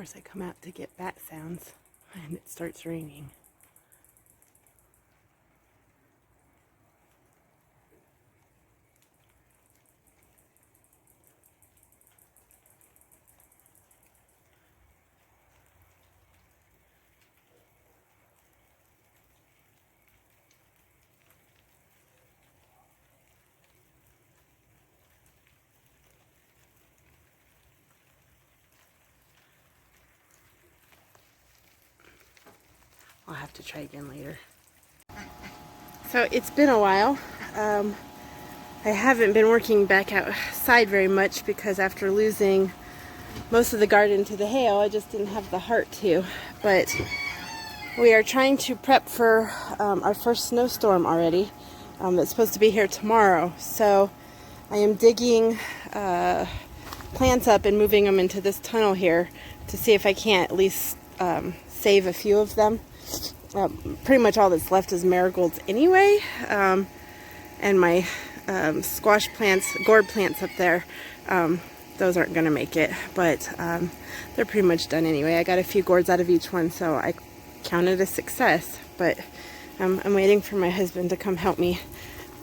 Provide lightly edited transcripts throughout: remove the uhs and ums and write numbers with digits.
course, I come out to get bat sounds, and it starts raining. I'll have to try again later. So it's been a while. I haven't been working back outside very much because after losing most of the garden to the hail, I just didn't have the heart to. But we are trying to prep for our first snowstorm already. That's supposed to be here tomorrow. So I am digging plants up and moving them into this tunnel here to see if I can't at least save a few of them. Pretty much all that's left is marigolds anyway, and my squash plants, gourd plants up there, those aren't going to make it, but they're pretty much done anyway. I got a few gourds out of each one, so I count it a success, but I'm waiting for my husband to come help me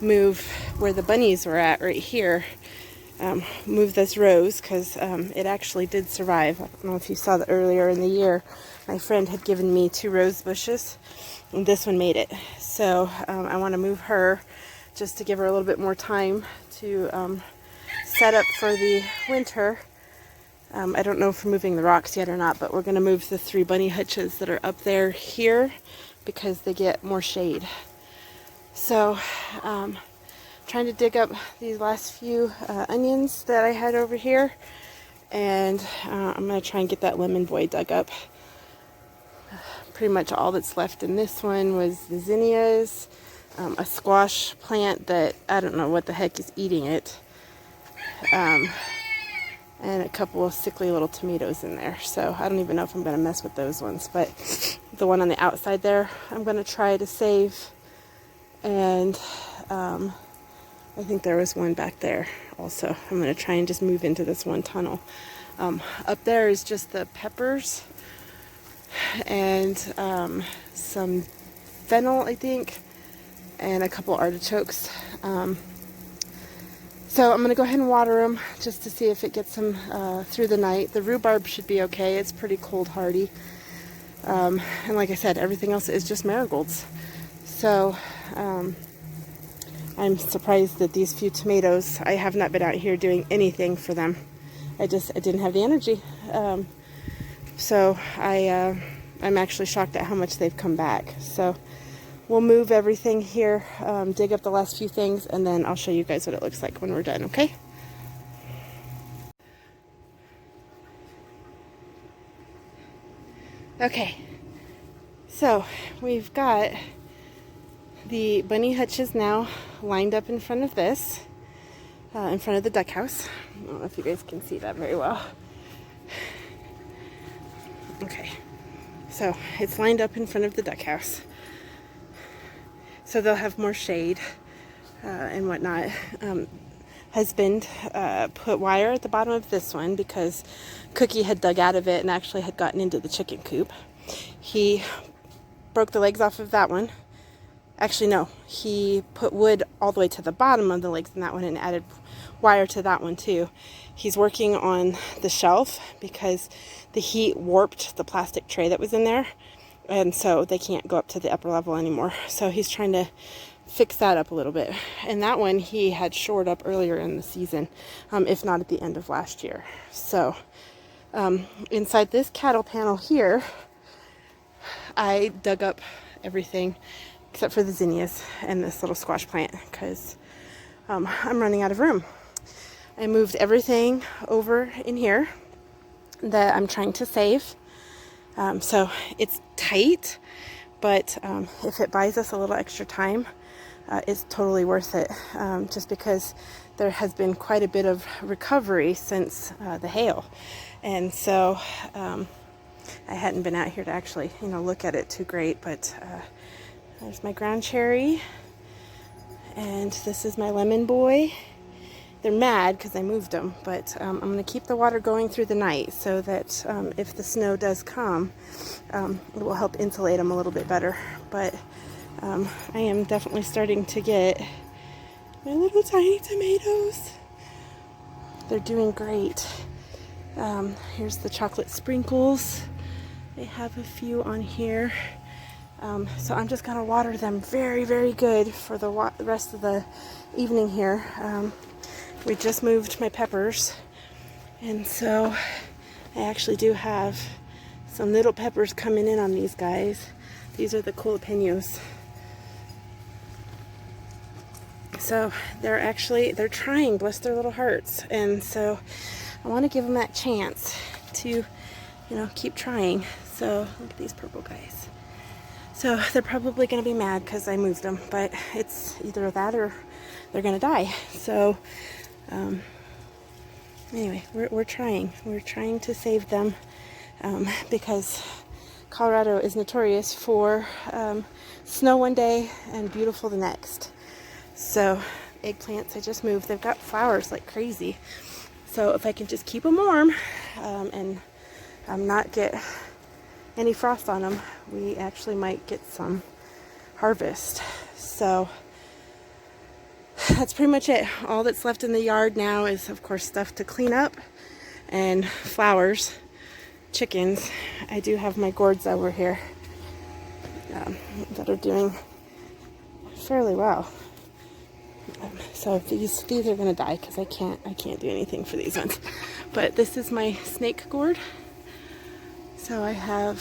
move where the bunnies were at right here, move this rose, because it actually did survive. I don't know if you saw that earlier in the year. My friend had given me 2 rose bushes, and this one made it. So I want to move her just to give her a little bit more time to set up for the winter. I don't know if we're moving the rocks yet or not, but we're going to move the 3 bunny hutches that are up there here because they get more shade. So trying to dig up these last few onions that I had over here, and I'm going to try and get that lemon boy dug up. Pretty much all that's left in this one was the zinnias, a squash plant that I don't know what the heck is eating it, and a couple of sickly little tomatoes in there. So I don't even know if I'm going to mess with those ones, but the one on the outside there I'm going to try to save, and I think there was one back there also. I'm going to try and just move into this one tunnel. Up there is just the peppers and some fennel, I think, and a couple artichokes. So I'm going to go ahead and water them just to see if it gets them through the night. The rhubarb should be okay. It's pretty cold hardy. And like I said, everything else is just marigolds. So I'm surprised that these few tomatoes, I have not been out here doing anything for them. I didn't have the energy. So I'm actually shocked at how much they've come back. So we'll move everything here, dig up the last few things, and then I'll show you guys what it looks like when we're done, okay? Okay, so we've got the bunny hutches now lined up in front of this, in front of the duck house. I don't know if you guys can see that very well. Okay, so it's lined up in front of the duck house, so they'll have more shade and whatnot. Husband put wire at the bottom of this one because Cookie had dug out of it and actually had gotten into the chicken coop. He broke the legs off of that one. Actually, no, he put wood all the way to the bottom of the legs in that one and added wire to that one too. He's working on the shelf because the heat warped the plastic tray that was in there, and so they can't go up to the upper level anymore. So he's trying to fix that up a little bit. And that one he had shored up earlier in the season, if not at the end of last year. So inside this cattle panel here, I dug up everything except for the zinnias and this little squash plant because I'm running out of room. I moved everything over in here that I'm trying to save. So it's tight, but if it buys us a little extra time, it's totally worth it, just because there has been quite a bit of recovery since the hail. And so I hadn't been out here to actually, look at it too great, but there's my ground cherry, and this is my lemon boy, they're mad because I moved them, but I'm going to keep the water going through the night so that if the snow does come, it will help insulate them a little bit better. But I am definitely starting to get my little tiny tomatoes. They're doing great. Here's the chocolate sprinkles. They have a few on here. So I'm just going to water them very, very good for the rest of the evening here. We just moved my peppers, and so I actually do have some little peppers coming in on these guys. These are the jalapenos. So they're trying, bless their little hearts, and so I want to give them that chance to, keep trying. So look at these purple guys. So they're probably going to be mad because I moved them, but it's either that or they're going to die. So anyway, we're trying. We're trying to save them because Colorado is notorious for snow one day and beautiful the next. So eggplants I just moved. They've got flowers like crazy. So if I can just keep them warm and not get any frost on them, we actually might get some harvest. So that's pretty much it. All that's left in the yard now is, of course, stuff to clean up and flowers, chickens. I do have my gourds over here that are doing fairly well. So these are going to die because I can't do anything for these ones. But this is my snake gourd. So I have,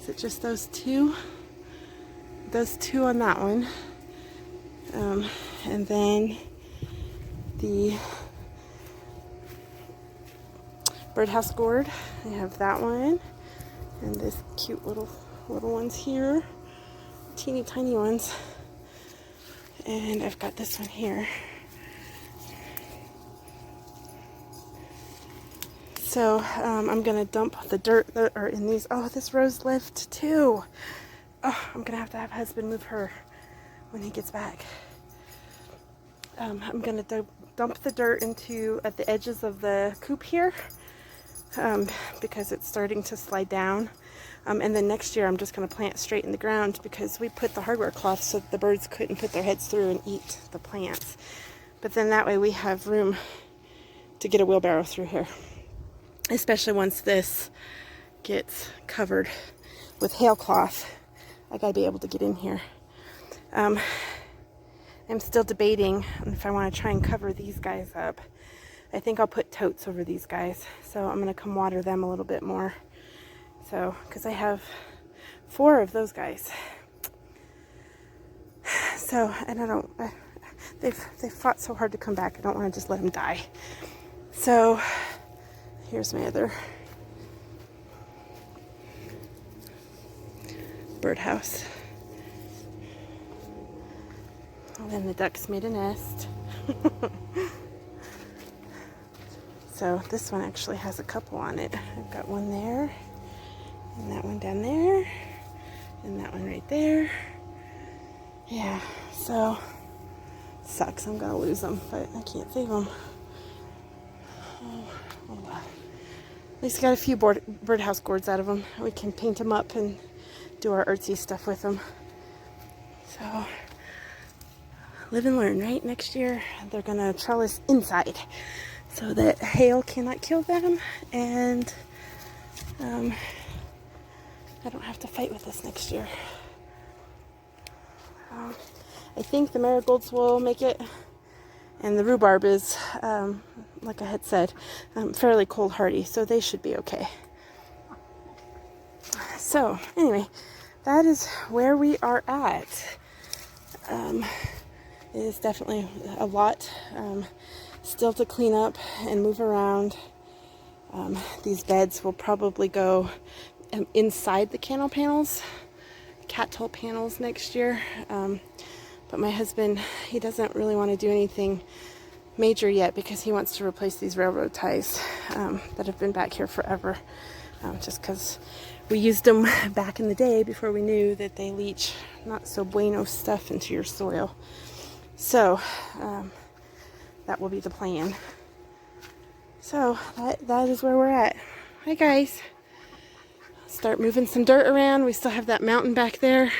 is it just those two? Those two on that one. And then the birdhouse gourd, I have that one. And this cute little ones here. Teeny tiny ones. And I've got this one here. So I'm going to dump the dirt that are in these. Oh, this rose lived too. Oh, I'm going to have husband move her when he gets back. I'm going to dump the dirt at the edges of the coop here because it's starting to slide down. And then next year I'm just going to plant straight in the ground because we put the hardware cloth so that the birds couldn't put their heads through and eat the plants. But then that way we have room to get a wheelbarrow through here. Especially once this gets covered with hail cloth. I gotta be able to get in here. I'm still debating if I want to try and cover these guys up. I think I'll put totes over these guys. So I'm going to come water them a little bit more. So, because I have 4 of those guys. So, and they've fought so hard to come back. I don't want to just let them die. So, here's my other birdhouse. And then the ducks made a nest. So this one actually has a couple on it. I've got one there, and that one down there, and that one right there. Yeah, so sucks. I'm gonna lose them, but I can't save them. Oh well. At least got a few birdhouse gourds out of them. We can paint them up and do our artsy stuff with them. So live and learn, right? Next year they're gonna trellis inside so that hail cannot kill them, and I don't have to fight with this next year. I think the marigolds will make it, and the rhubarb is, like I had said, fairly cold hardy, so they should be okay. So anyway, that is where we are at. It is definitely a lot still to clean up and move around. These beds will probably go inside the cattail panels next year. But my husband, he doesn't really want to do anything major yet because he wants to replace these railroad ties that have been back here forever. Just because we used them back in the day before we knew that they leach not so bueno stuff into your soil. So that will be the plan. So that is where we're at. Hi guys. Start moving some dirt around. We still have that mountain back there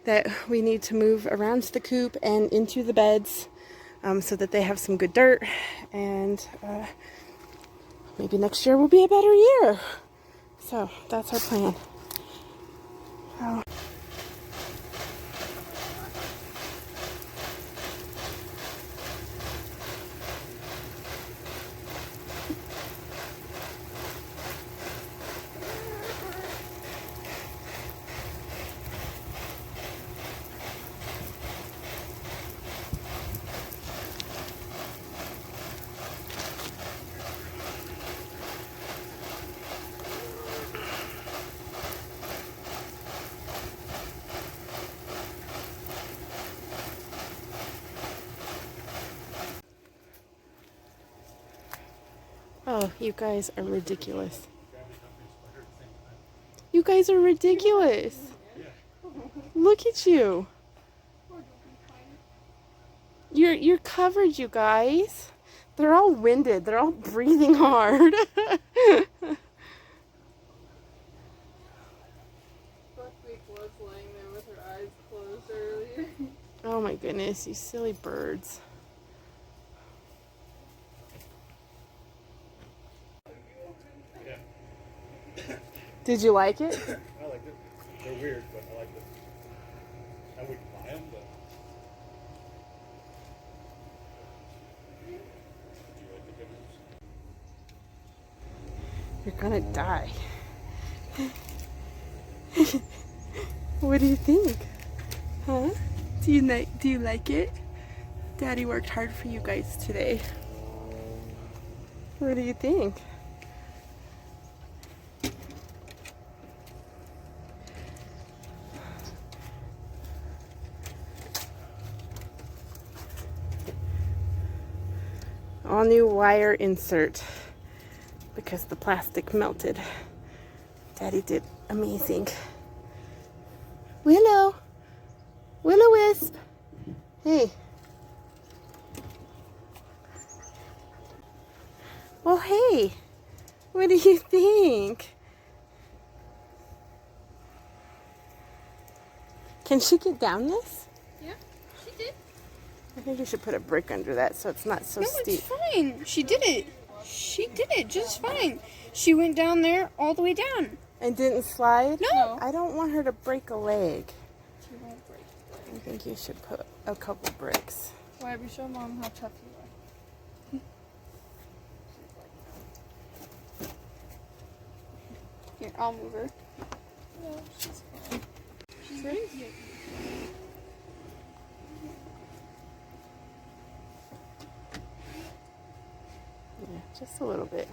that we need to move around the coop and into the beds so that they have some good dirt, and maybe next year will be a better year. So that's our plan. Oh. Oh, you guys are ridiculous. You guys are ridiculous. Look at you. You're covered, you guys. They're all winded. They're all breathing hard. Buckwheat was laying there with her eyes closed earlier. Oh my goodness, you silly birds. Did you like it? I liked it. They're weird, but I liked it. I wouldn't buy them, but. Do you like the goodness? You're gonna die. What do you think? Huh? Do you like it? Daddy worked hard for you guys today. What do you think? All new wire insert because the plastic melted. Daddy did amazing. Willow! Will-O-Wisp! Hey. Well, hey. What do you think? Can she get down this? Yeah, she did. I think you should put a brick under that so it's not so steep. It's fine. She did it. She did it just fine. She went down there all the way down. And didn't slide? No. I don't want her to break a leg. She won't break. I think you should put a couple bricks. Why, we show Mom how tough you are. Here, I'll move her. No, she's fine. She's ready. Yeah, just a little bit.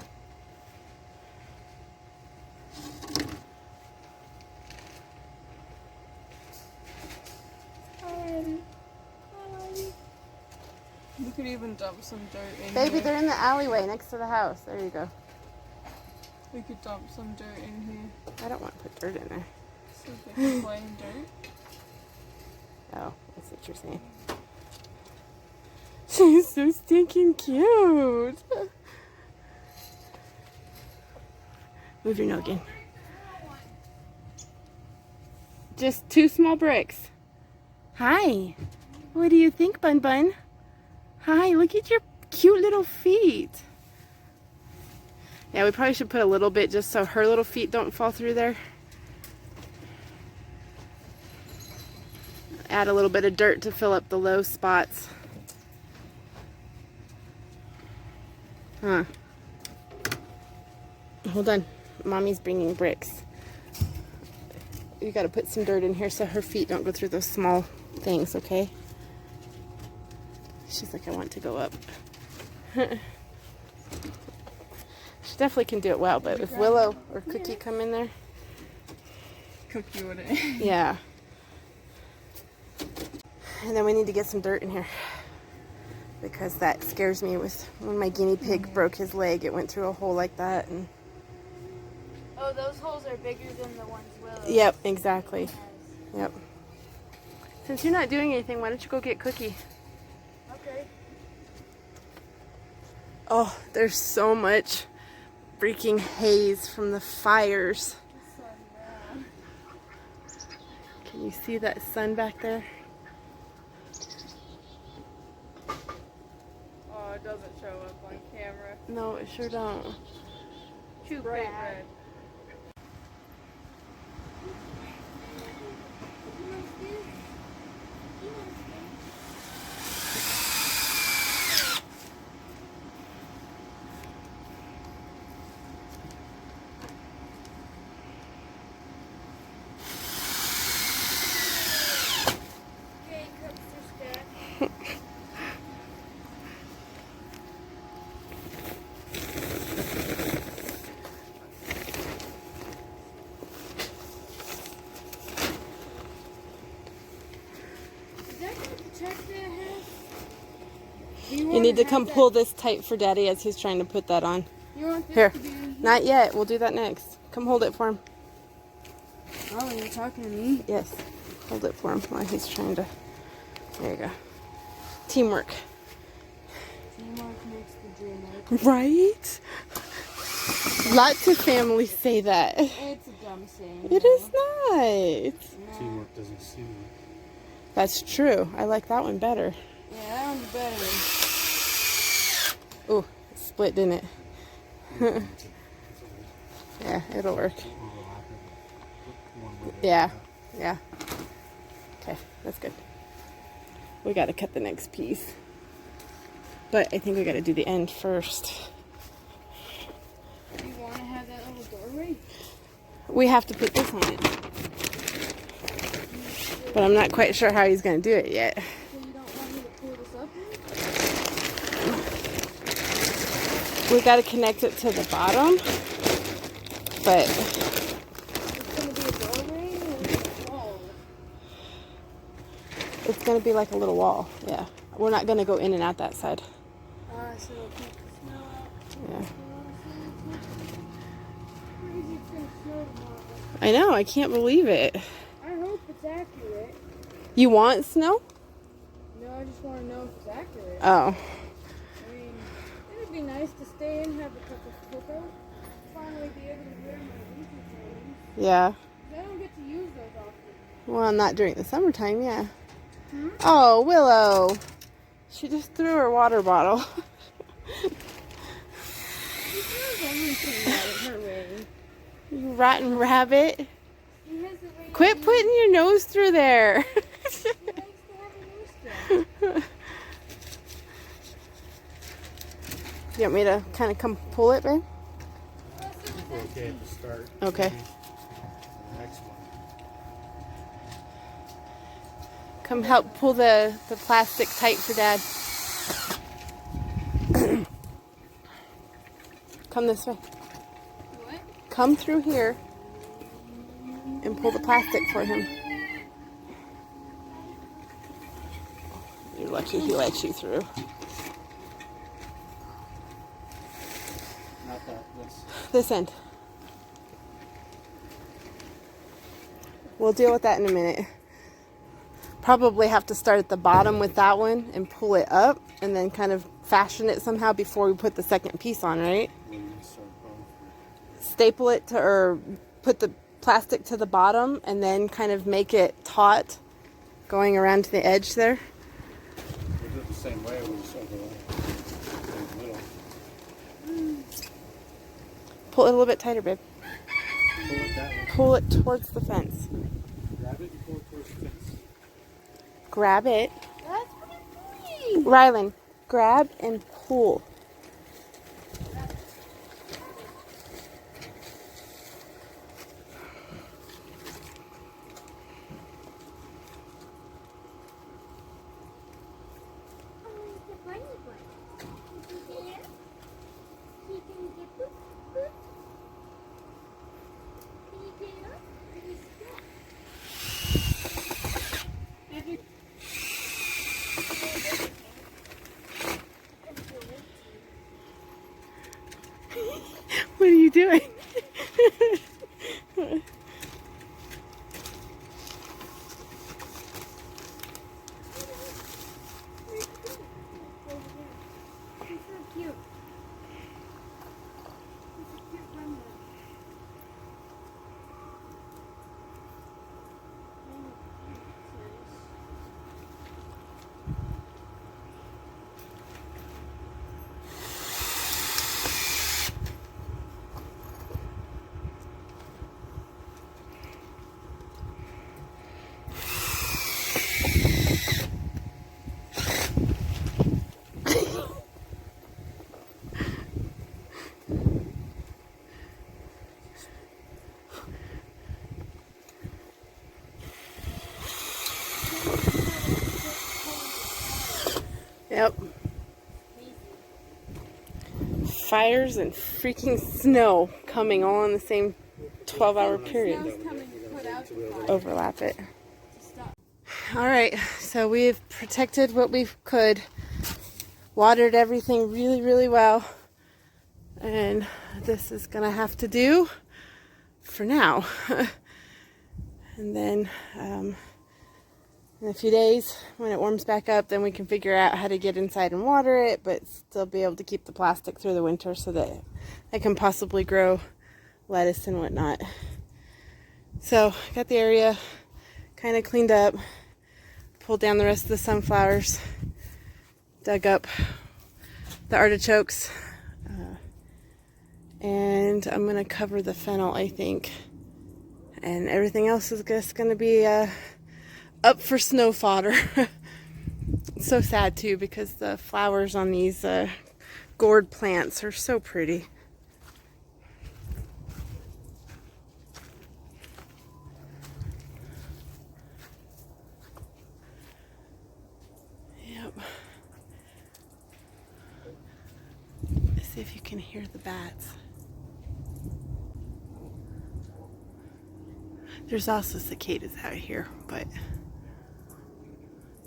We could even dump some dirt in Baby, here. they're in the alleyway next to the house. There you go. We could dump some dirt in here. I don't want to put dirt in there. So they can play in dirt. Oh, that's what you're saying. She's so stinking cute. Move your noggin. Just 2 small bricks. Hi. What do you think, Bun Bun? Hi, look at your cute little feet. Yeah, we probably should put a little bit just so her little feet don't fall through there. Add a little bit of dirt to fill up the low spots. Huh. Hold on. Mommy's bringing bricks. You gotta put some dirt in here so her feet don't go through those small things, okay? She's like, I want to go up. She definitely can do it well, but if Willow or Cookie come in there. Cookie would it? Yeah. And then we need to get some dirt in here. Because that scares me with when my guinea pig broke his leg, it went through a hole like that. And oh, those holes are bigger than the ones Willow. yep, exactly. Yep. Since you're not doing anything, why don't you go get Cookie? Okay. Oh, there's so much freaking haze from the fires. Can you see that sun back there? Oh, it doesn't show up on camera. No, it sure don't. Too bright red. You need to come pull this tight for Daddy as he's trying to put that on. You want this Here. to be in here? Not yet. We'll do that next. Come hold it for him. Oh, you're talking to me? Yes. Hold it for him while he's trying to. There you go. Teamwork. Teamwork makes the dream work. Right? Lots of families say that. It's a dumb saying. It is not. Teamwork doesn't see me. That's true. I like that one better. Yeah, that one's better. Ooh, it split, didn't it? Yeah, it'll work. Yeah, yeah. Okay, that's good. We gotta cut the next piece. But I think we gotta do the end first. Do you want to have that little doorway? We have to put this on it. But I'm not quite sure how he's gonna do it yet. So you don't want me to pull this up here? We gotta connect it to the bottom. But It's going to be a doorway or a wall? it's gonna be like a little wall, yeah. We're not gonna go in and out that side. So it'll keep the snow out. Yeah. Crazy it's going to snow tomorrow. I know, I can't believe it. I hope it's accurate. You want snow? No, I just want to know if it's accurate. Oh. I mean, it'd be nice to stay and have a cup of cocoa. Finally be able to wear my winter clothes. Yeah. I don't get to use those often. Well, not during the summertime, yeah. Hmm? Oh, Willow. She just threw her water bottle. She throws everything out of her way. You rotten rabbit. She has a way. Quit putting your nose through there. She likes to have a nose job. You want me to kind of come pull it, babe? We're okay at the start. Okay. The next one. Come help pull the plastic tight for Dad. Come this way. What? Come through here and pull the plastic for him. You're lucky he let you through. Not that. This end. We'll deal with that in a minute. Probably have to start at the bottom with that one and pull it up and then kind of fashion it somehow before we put the second piece on, right? Staple it to, or put the plastic to the bottom and then kind of make it taut going around to the edge there. We do it the same way. We just overlap in the middle. Pull it a little bit tighter, babe. Pull it that way. Pull it towards the fence. Grab it and pull it towards the fence. Grab it. That's what I'm doing. Rylan, grab and pull. Yep. Fires and freaking snow coming all in the same 12-hour period. Snow's coming to put out the fire. Overlap it. To stop. Alright, so we've protected what we could. Watered everything really, really well. And this is going to have to do for now. And then in a few days, when it warms back up, then we can figure out how to get inside and water it, but still be able to keep the plastic through the winter so that I can possibly grow lettuce and whatnot. So, got the area kind of cleaned up, pulled down the rest of the sunflowers, dug up the artichokes, and I'm going to cover the fennel, I think. And everything else is just going to be up for snow fodder. It's so sad too because the flowers on these gourd plants are so pretty. Yep. Let's see if you can hear the bats. There's also cicadas out here, but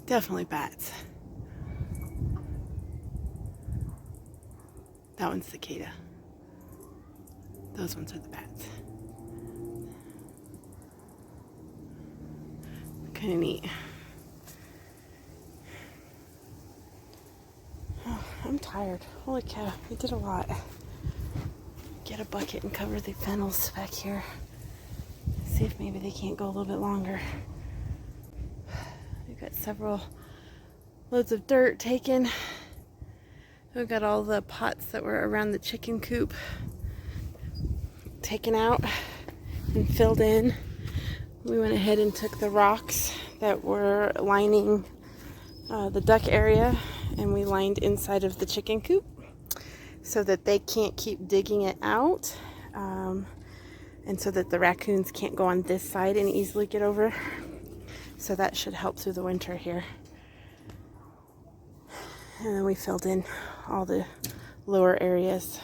definitely bats. That one's cicada. Those ones are the bats. Kind of neat. Oh, I'm tired. Holy cow, we did a lot. Get a bucket and cover the fennels back here. See if maybe they can't go a little bit longer. We've got several loads of dirt taken. We've got all the pots that were around the chicken coop taken out and filled in. We went ahead and took the rocks that were lining the duck area and we lined inside of the chicken coop so that they can't keep digging it out. And so that the raccoons can't go on this side and easily get over. So that should help through the winter here. And then we filled in all the lower areas.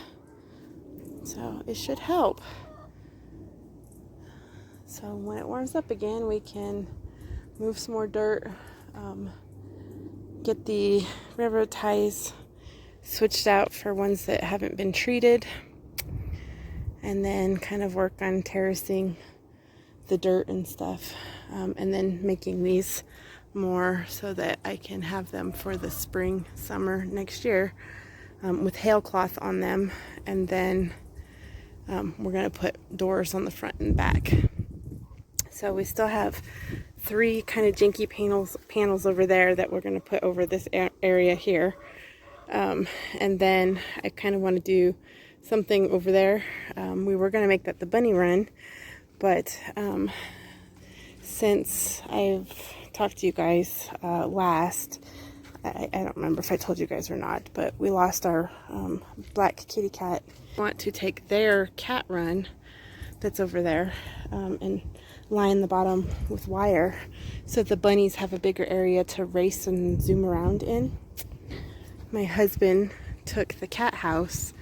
So it should help. So when it warms up again, we can move some more dirt, get the railroad ties switched out for ones that haven't been treated. And then kind of work on terracing the dirt and stuff. And then making these more so that I can have them for the spring, summer next year with hailcloth on them. And then we're going to put doors on the front and back. So we still have 3 kind of janky panels over there that we're going to put over this area here. And then I kind of want to do something over there. We were going to make that the bunny run, but since I've talked to you guys last, I don't remember if I told you guys or not, but we lost our black kitty cat. I want to take their cat run that's over there and line the bottom with wire so the bunnies have a bigger area to race and zoom around in. My husband took the cat house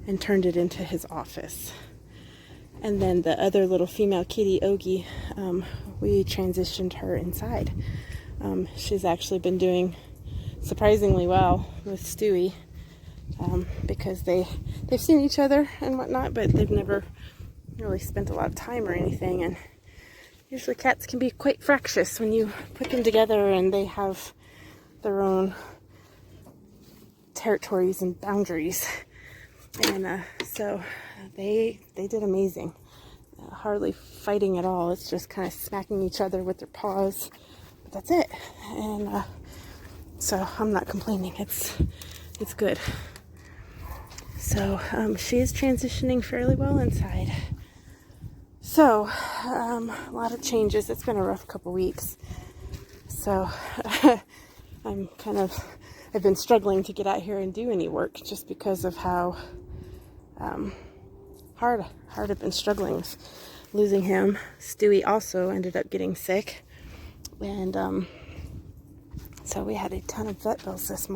and turned it into his office. And then the other little female kitty, Ogie, we transitioned her inside. She's actually been doing surprisingly well with Stewie because they've seen each other and whatnot, but they've never really spent a lot of time or anything. And usually cats can be quite fractious when you put them together and they have their own territories and boundaries. And so they did amazing. Hardly fighting at all. It's just kind of smacking each other with their paws. But that's it. And so I'm not complaining. It's good. So she is transitioning fairly well inside. So a lot of changes. It's been a rough couple weeks. So I've been struggling to get out here and do any work just because of how hard I've been struggling with losing him. Stewie also ended up getting sick, and So we had a ton of vet bills this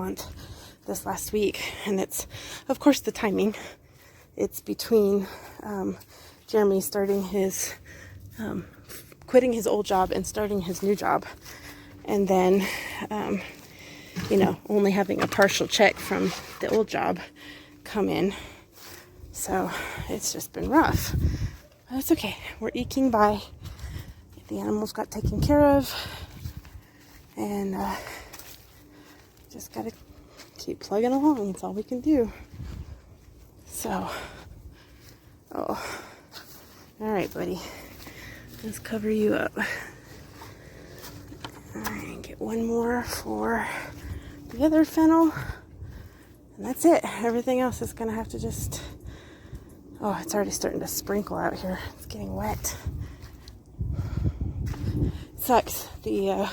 last week, and it's, of course, the timing. It's between Jeremy starting his, quitting his old job and starting his new job, and then, only having a partial check from the old job come in. So it's just been rough, but it's okay. We're eking by. The animals got taken care of, and just gotta keep plugging along. That's all we can do. So, all right, buddy. Let's cover you up. All right, get one more for the other fennel, and that's it. Everything else is gonna have to just. Oh, it's already starting to sprinkle out here. It's getting wet. Sucks. The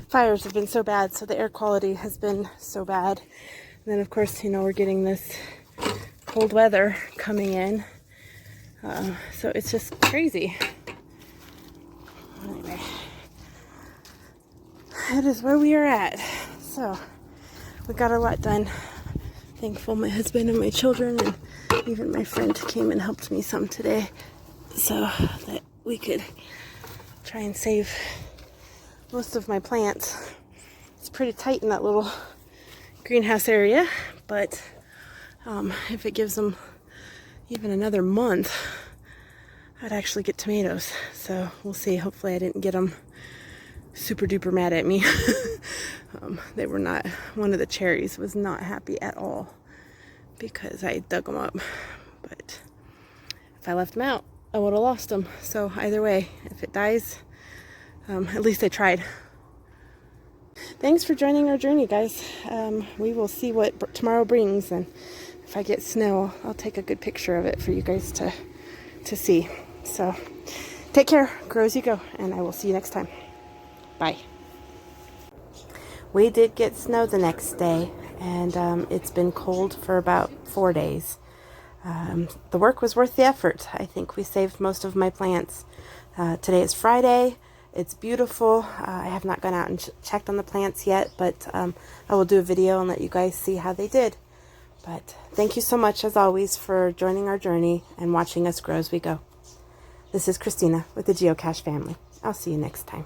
fires have been so bad, so the air quality has been so bad. And then, of course, we're getting this cold weather coming in. So it's just crazy. Anyway, that is where we are at. So we got a lot done. Thankful my husband and my children and even my friend came and helped me some today, so that we could try and save most of my plants. It's pretty tight in that little greenhouse area, but if it gives them even another month, I'd actually get tomatoes. So we'll see. Hopefully I didn't get them super duper mad at me. They were not, one of the cherries was not happy at all because I dug them up. But if I left them out, I would have lost them. So either way, if it dies, at least I tried. Thanks for joining our journey, guys. We will see what tomorrow brings, and if I get snow, I'll take a good picture of it for you guys to see. So take care, grow as you go, and I will see you next time. Bye. We did get snow the next day, and it's been cold for about 4 days. The work was worth the effort. I think we saved most of my plants. Today is Friday. It's beautiful. I have not gone out and checked on the plants yet, but I will do a video and let you guys see how they did. But thank you so much, as always, for joining our journey and watching us grow as we go. This is Christina with the Geocache family. I'll see you next time.